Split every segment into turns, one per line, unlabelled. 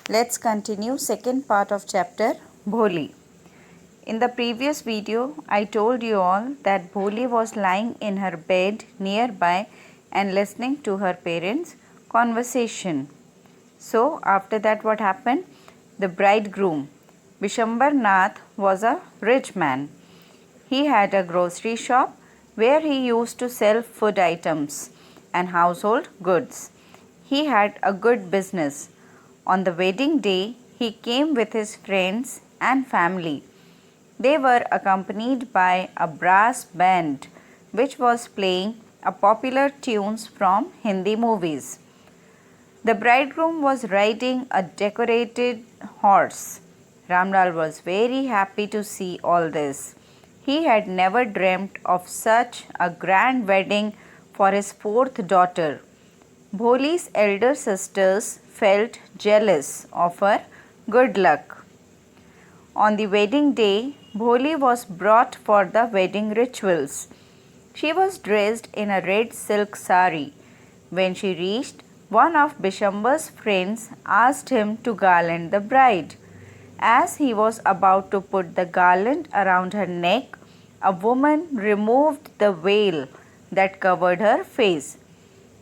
Let's continue second part of chapter Bholi. In the previous video, I told you all that Bholi was lying in her bed nearby and listening to her parents' conversation. So, after that, what happened? The bridegroom, Bishambar Nath, was a rich man. He had a grocery shop where he used to sell food items and household goods. He had a good business. On the wedding day, he came with his friends and family. They were accompanied by a brass band which was playing a popular tunes from Hindi movies. The bridegroom was riding a decorated horse. Ramlal was very happy to see all this. He had never dreamt of such a grand wedding for his fourth daughter. Bholi's elder sisters felt jealous of her good luck. On the wedding day, Bholi was brought for the wedding rituals. She was dressed in a red silk sari. When she reached, one of Bishambar's friends asked him to garland the bride. As he was about to put the garland around her neck, a woman removed the veil that covered her face.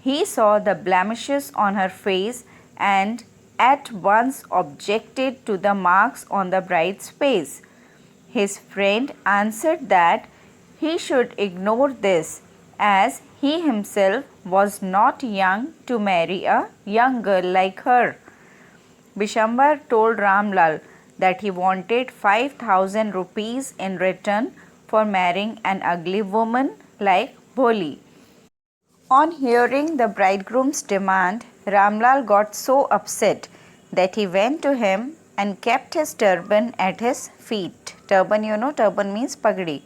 He saw the blemishes on her face and at once objected to the marks on the bride's face. His friend answered that he should ignore this as he himself was not young to marry a young girl like her. Bishambar told Ramlal that he wanted 5,000 rupees in return for marrying an ugly woman like Bholi. On hearing the bridegroom's demand, Ramlal got so upset that he went to him and kept his turban at his feet. Turban, turban means pagdi.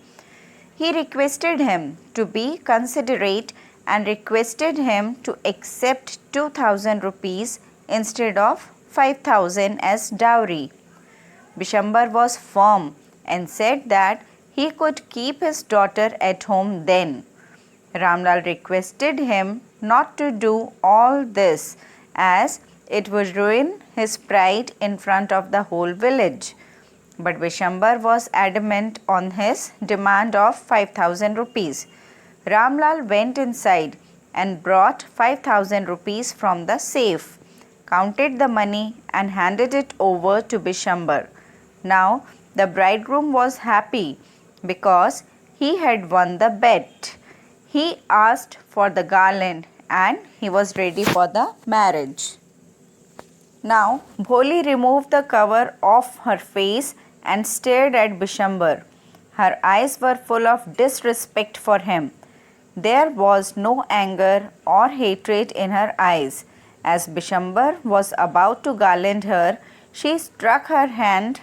He requested him to be considerate and requested him to accept 2,000 rupees instead of 5,000 as dowry. Bishambar was firm and said that he could keep his daughter at home then. Ramlal requested him not to do all this as it would ruin his pride in front of the whole village. But Bishambar was adamant on his demand of 5,000 rupees. Ramlal went inside and brought 5,000 rupees from the safe, counted the money and handed it over to Bishambar. Now the bridegroom was happy because he had won the bet. He asked for the garland and he was ready for the marriage. Now Bholi removed the cover off her face and stared at Bishambar. Her eyes were full of disrespect for him. There was no anger or hatred in her eyes. As Bishambar was about to garland her, she struck her hand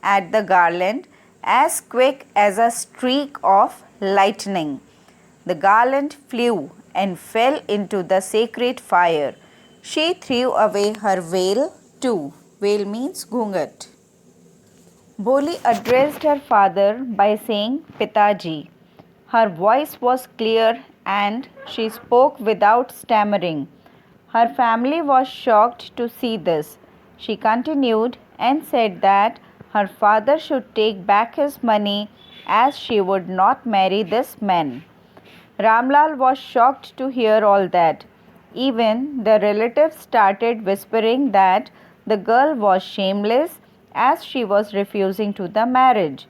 at the garland as quick as a streak of lightning. The garland flew and fell into the sacred fire. She threw away her veil too. Veil means ghungat. Bholi addressed her father by saying Pitaji. Her voice was clear and she spoke without stammering. Her family was shocked to see this. She continued and said that her father should take back his money as she would not marry this man. Ramlal was shocked to hear all that. Even the relatives started whispering that the girl was shameless as she was refusing to the marriage.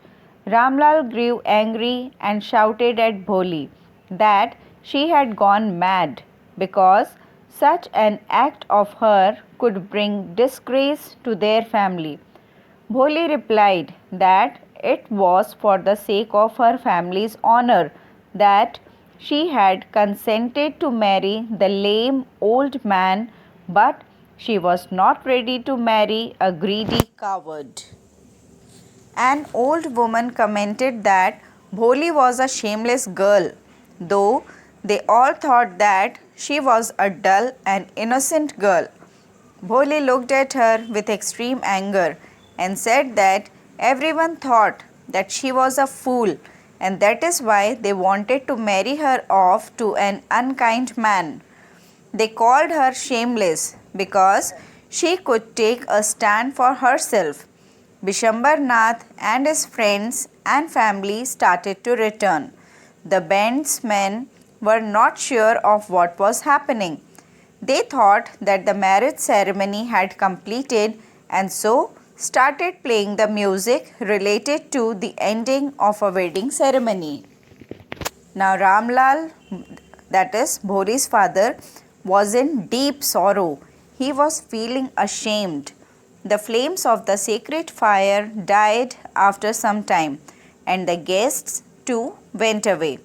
Ramlal grew angry and shouted at Bholi that she had gone mad because such an act of her could bring disgrace to their family. Bholi replied that it was for the sake of her family's honor that she had consented to marry the lame old man, but she was not ready to marry a greedy coward. An old woman commented that Bholi was a shameless girl, though they all thought that she was a dull and innocent girl. Bholi looked at her with extreme anger and said that everyone thought that she was a fool and that is why they wanted to marry her off to an unkind man. They called her shameless because She could take a stand for herself. Bishambar Nath and his friends and family started to return. The band's men were not sure of what was happening. They thought that the marriage ceremony had completed and so started playing the music related to the ending of a wedding ceremony. Now Ramlal, that is Bholi's father, was in deep sorrow. He was feeling ashamed. The flames of the sacred fire died after some time, and the guests too went away.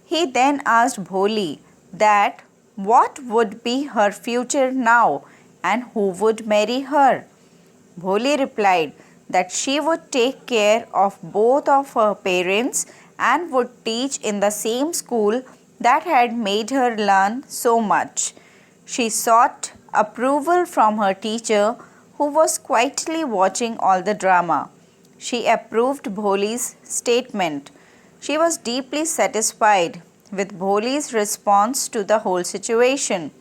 He then asked Bholi that what would be her future now and who would marry her. Bholi replied that she would take care of both of her parents and would teach in the same school that had made her learn so much. She sought approval from her teacher, who was quietly watching all the drama. She approved Bholi's statement. She was deeply satisfied with Bholi's response to the whole situation.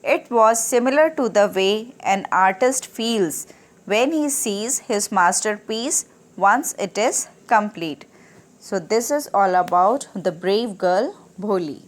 It was similar to the way an artist feels when he sees his masterpiece once it is complete. So this is all about the brave girl Bholi.